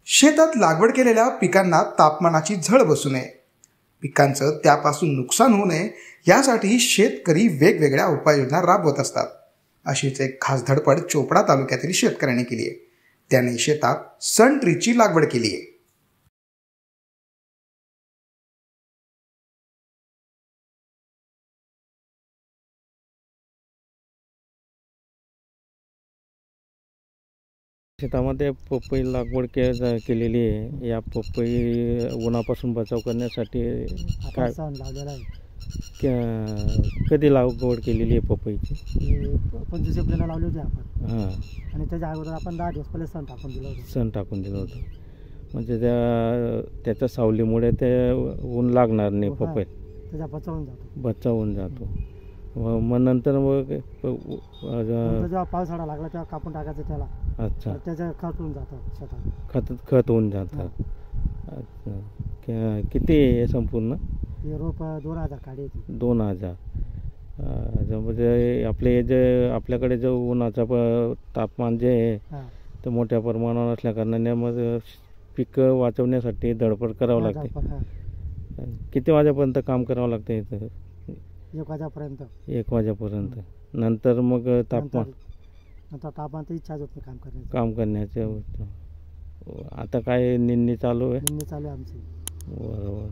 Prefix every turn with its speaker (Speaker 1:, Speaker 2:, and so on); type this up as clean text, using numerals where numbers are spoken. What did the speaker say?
Speaker 1: शेतात लागवड केलेल्या पिकांना तापमानाची झळ बसू नये, पिकांचं त्यापासून नुकसान होऊ नये यासाठी शेतकरी वेगवेगळ्या उपाययोजना राबवत असतात. अशीच एक खास धडपड चोपडा तालुक्यातील शेतकऱ्यांनी केली आहे. त्याने शेतात सन ट्रीची लागवड केली आहे.
Speaker 2: शेतामध्ये पपई लागवड केलेली आहे. या पपई उन्हापासून बचाव करण्यासाठी काय
Speaker 3: लावलेला आहे.
Speaker 2: कधी लागवड केलेली आहे पपईची?
Speaker 3: 25 एप्रिलला लावली होती आपण.
Speaker 2: हां.
Speaker 3: आणि त्याच्या अगोदर आपण 10 दिवस पहिले सण टाकून दिलं होतं.
Speaker 2: म्हणजे त्याच्या सावलीमुळे ते ऊन लागणार नाही पपई,
Speaker 3: त्याचा
Speaker 2: बचावून जातो. मग नंतर मग
Speaker 3: जेव्हा पावसाळा लागला तेव्हा कापून टाकायचं त्याला.
Speaker 2: अच्छा.
Speaker 3: त्याचं खत होऊन जातं शेतात.
Speaker 2: खत होऊन जातं. अच्छा. किती आहे संपूर्ण?
Speaker 3: हे रोप 2000 काढी.
Speaker 2: 2000. म्हणजे आपल्याकडे जो उन्हाचा तापमान जे आहे ते मोठ्या प्रमाणावर असल्या कारणाने मग पिकं वाचवण्यासाठी धडपड करावं लागते. किती वाजेपर्यंत काम करावं लागतं इथं?
Speaker 3: 1
Speaker 2: वाजेपर्यंत. नंतर मग तापमान
Speaker 3: तर इच्छा होत नाही
Speaker 2: काम करण्याचे. आता काय निंदणी चालू आहे?
Speaker 3: आमची.
Speaker 2: बरोबर.